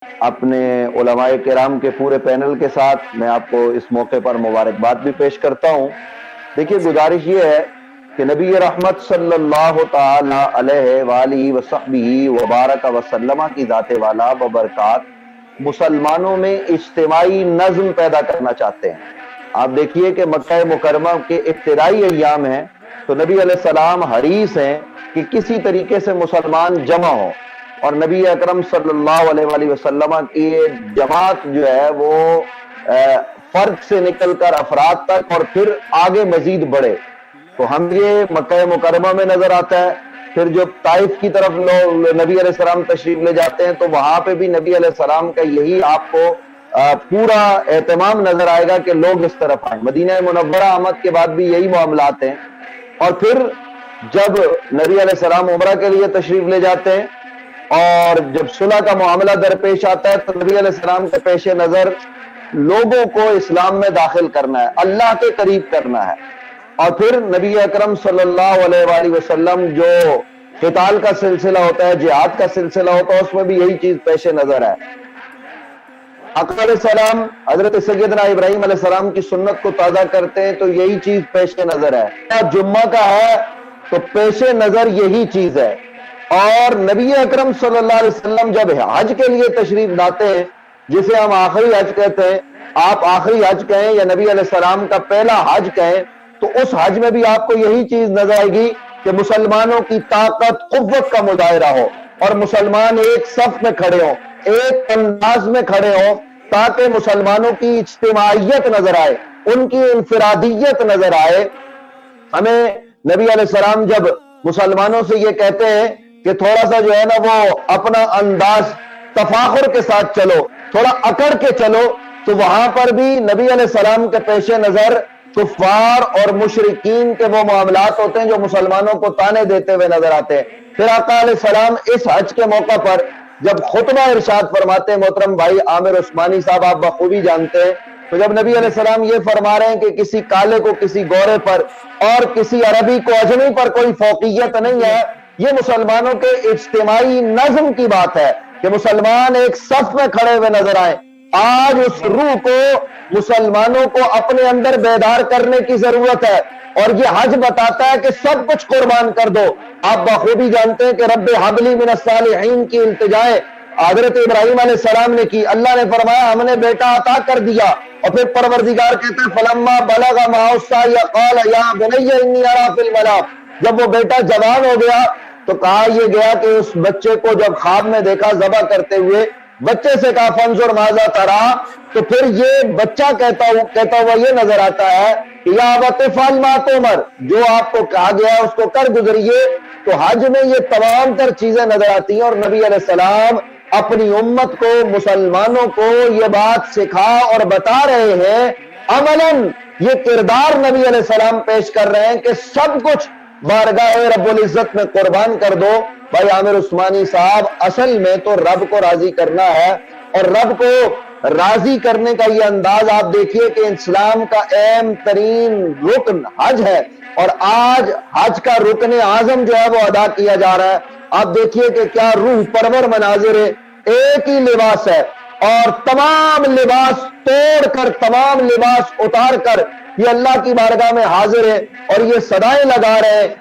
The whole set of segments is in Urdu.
اپنے علماء کرام کے پورے پینل کے ساتھ میں آپ کو اس موقع پر مبارکباد بھی پیش کرتا ہوں۔ دیکھیے، گزارش یہ ہے کہ نبی رحمت صلی اللہ تعالی علیہ وآلہ وصحبہ وبارک وسلم کی ذات والا وبرکات مسلمانوں میں اجتماعی نظم پیدا کرنا چاہتے ہیں۔ آپ دیکھیے کہ مکہ مکرمہ کے ابتدائی ایام ہیں تو نبی علیہ السلام حریص ہیں کہ کسی طریقے سے مسلمان جمع ہوں، اور نبی اکرم صلی اللہ علیہ وآلہ وسلم کی جماعت جو ہے وہ فرد سے نکل کر افراد تک اور پھر آگے مزید بڑھے۔ تو ہم یہ مکہ مکرمہ میں نظر آتا ہے، پھر جو طائف کی طرف نبی علیہ السلام تشریف لے جاتے ہیں تو وہاں پہ بھی نبی علیہ السلام کا یہی آپ کو پورا اہتمام نظر آئے گا کہ لوگ اس طرف آئیں۔ مدینہ منورہ آمد کے بعد بھی یہی معاملات ہیں، اور پھر جب نبی علیہ السلام عمرہ کے لیے تشریف لے جاتے ہیں اور جب صلح کا معاملہ درپیش آتا ہے تو نبی علیہ السلام کے پیش نظر لوگوں کو اسلام میں داخل کرنا ہے، اللہ کے قریب کرنا ہے۔ اور پھر نبی اکرم صلی اللہ علیہ وآلہ وسلم جو قتال کا سلسلہ ہوتا ہے، جہاد کا سلسلہ ہوتا ہے، اس میں بھی یہی چیز پیش نظر ہے۔ آقا علیہ السلام حضرت سیدنا ابراہیم علیہ السلام کی سنت کو تازہ کرتے ہیں تو یہی چیز پیش نظر ہے۔ جمعہ کا ہے تو پیش نظر یہی چیز ہے۔ اور نبی اکرم صلی اللہ علیہ وسلم جب حج کے لیے تشریف لاتے ہیں، جسے ہم آخری حج کہتے ہیں، آپ آخری حج کہیں یا نبی علیہ السلام کا پہلا حج کہیں، تو اس حج میں بھی آپ کو یہی چیز نظر آئے گی کہ مسلمانوں کی طاقت قوت کا مظاہرہ ہو اور مسلمان ایک صف میں کھڑے ہوں، ایک انداز میں کھڑے ہوں، تاکہ مسلمانوں کی اجتماعیت نظر آئے، ان کی انفرادیت نظر آئے۔ ہمیں نبی علیہ السلام جب مسلمانوں سے یہ کہتے ہیں کہ تھوڑا سا جو ہے نا وہ اپنا انداز تفاخر کے ساتھ چلو، تھوڑا اکڑ کے چلو، تو وہاں پر بھی نبی علیہ السلام کے پیش نظر کفار اور مشرکین کے وہ معاملات ہوتے ہیں جو مسلمانوں کو تانے دیتے ہوئے نظر آتے ہیں۔ پھر آقا علیہ السلام اس حج کے موقع پر جب خطبہ ارشاد فرماتے ہیں، محترم بھائی عامر عثمانی صاحب آپ بخوبی جانتے ہیں، تو جب نبی علیہ السلام یہ فرما رہے ہیں کہ کسی کالے کو کسی گورے پر اور کسی عربی کو اجمی پر کوئی فوقیت نہیں ہے، یہ مسلمانوں کے اجتماعی نظم کی بات ہے کہ مسلمان ایک صف میں کھڑے ہوئے نظر آئیں۔ آج اس روح کو مسلمانوں کو اپنے اندر بیدار کرنے کی ضرورت ہے، اور یہ حج بتاتا ہے کہ سب کچھ قربان کر دو۔ آپ بخوبی جانتے ہیں کہ رب حبلی من الصالحین کی التجائے حضرت ابراہیم علیہ السلام نے کی، اللہ نے فرمایا ہم نے بیٹا عطا کر دیا، اور پھر پروردگار کہتے ہیں فلما بلغ معه السعی قال یا بنی انی ارى فی المنام، جب وہ بیٹا جوان ہو گیا تو کہا یہ گیا کہ اس بچے کو جب خواب میں دیکھا ذبح کرتے ہوئے، بچے سے کہا فانظر ماذا ترى، تو پھر یہ بچہ کہتا ہوا یہ نظر آتا ہے کہ یا ابت افعل ما تؤمر، جو آپ کو کہا گیا اس کو کر گزریے۔ تو حج میں یہ تمام تر چیزیں نظر آتی ہیں، اور نبی علیہ السلام اپنی امت کو، مسلمانوں کو یہ بات سکھا اور بتا رہے ہیں، عملاً یہ کردار نبی علیہ السلام پیش کر رہے ہیں کہ سب کچھ بارگاہ رب العزت میں قربان کر دو۔ بھائی عامر عثمانی صاحب، اصل میں تو رب کو راضی کرنا ہے، اور رب کو راضی کرنے کا یہ انداز آپ دیکھیے کہ اسلام کا اہم ترین رکن حج ہے، اور آج حج کا رکن اعظم جو ہے وہ ادا کیا جا رہا ہے۔ آپ دیکھیے کہ کیا روح پرور مناظر ہے، ایک ہی لباس ہے، اور تمام لباس توڑ کر، تمام لباس اتار کر یہ اللہ کی بارگاہ میں حاضر ہے، اور یہ صدائیں لگا رہے ہیں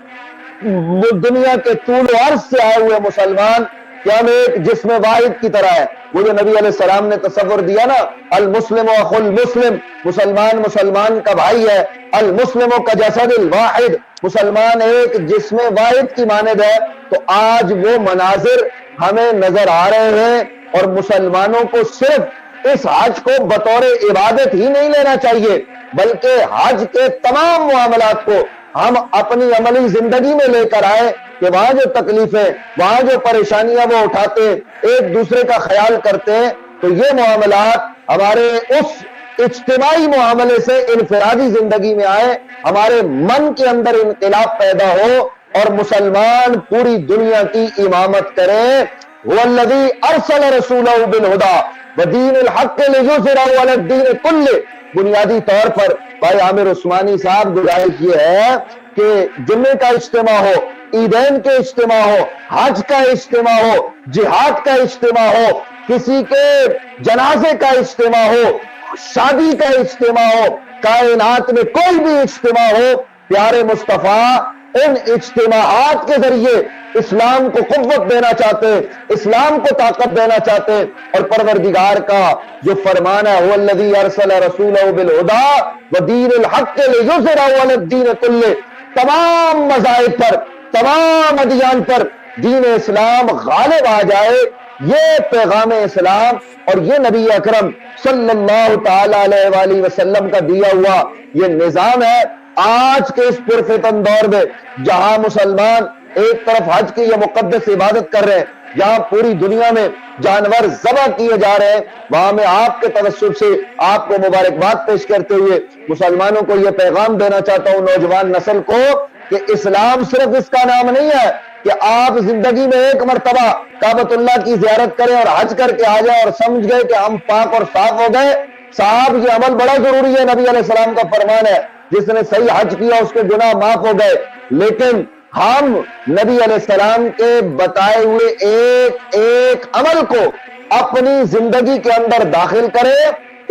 دنیا کے طول و عرض سے آئے ہوئے مسلمان کہ ہم ایک جسم واحد کی طرح ہے۔ وہ جو نبی علیہ السلام نے تصور دیا نا، المسلم اخو المسلم، مسلمان مسلمان کا بھائی ہے، المسلم کجسد الواحد، مسلمان ایک جسم واحد کی مانند ہے۔ تو آج وہ مناظر ہمیں نظر آ رہے ہیں، اور مسلمانوں کو صرف اس حج کو بطور عبادت ہی نہیں لینا چاہیے، بلکہ حج کے تمام معاملات کو ہم اپنی عملی زندگی میں لے کر آئے کہ وہاں جو تکلیفیں، وہاں جو پریشانیاں وہ اٹھاتے، ایک دوسرے کا خیال کرتے ہیں، تو یہ معاملات ہمارے اس اجتماعی معاملے سے انفرادی زندگی میں آئے، ہمارے من کے اندر انقلاب پیدا ہو، اور مسلمان پوری دنیا کی امامت کریں۔ هو الذی ارسل رسولہ بالہدی ودین الحق لیظہرہ علی الدین کلہ۔ بنیادی طور پر بھائی عامر عثمانی صاحب گزارش یہ ہے کہ جمعے کا اجتماع ہو، عیدین کے اجتماع ہو، حج کا اجتماع ہو، جہاد کا اجتماع ہو، کسی کے جنازے کا اجتماع ہو، شادی کا اجتماع ہو، کائنات میں کوئی بھی اجتماع ہو، پیارے مصطفیٰ ان اجتماعات کے ذریعے اسلام کو قوت دینا چاہتے، اسلام کو طاقت دینا چاہتے، اور پروردگار کا جو فرمان ہے هو الذی ارسل رسولہ بالہدی ودین الحق لیظہرہ علی الدین کلہ، تمام مذاہب پر، تمام ادیان پر دین اسلام غالب آ جائے، یہ پیغام اسلام اور یہ نبی اکرم صلی اللہ تعالی علیہ وآلہ وسلم کا دیا ہوا یہ نظام ہے۔ آج کے اس پرفتن دور میں جہاں مسلمان ایک طرف حج کی یہ مقدس عبادت کر رہے ہیں، جہاں پوری دنیا میں جانور ذبح کیے جا رہے ہیں، وہاں میں آپ کے توسط سے آپ کو مبارکباد پیش کرتے ہوئے مسلمانوں کو یہ پیغام دینا چاہتا ہوں، نوجوان نسل کو، کہ اسلام صرف اس کا نام نہیں ہے کہ آپ زندگی میں ایک مرتبہ کعبۃ اللہ کی زیارت کریں اور حج کر کے آ جائیں اور سمجھ گئے کہ ہم پاک اور صاف ہو گئے۔ صاحب یہ عمل بڑا ضروری ہے، نبی علیہ السلام کا فرمان ہے جس نے صحیح حج کیا اس کے گناہ معاف ہو گئے، لیکن ہم نبی علیہ السلام کے بتائے ہوئے ایک ایک عمل کو اپنی زندگی کے اندر داخل کریں،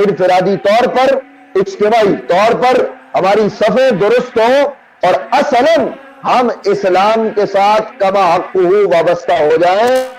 انفرادی طور پر، اجتماعی طور پر ہماری صفیں درست ہوں اور اصلاً ہم اسلام کے ساتھ کما حق وابستہ ہو جائیں۔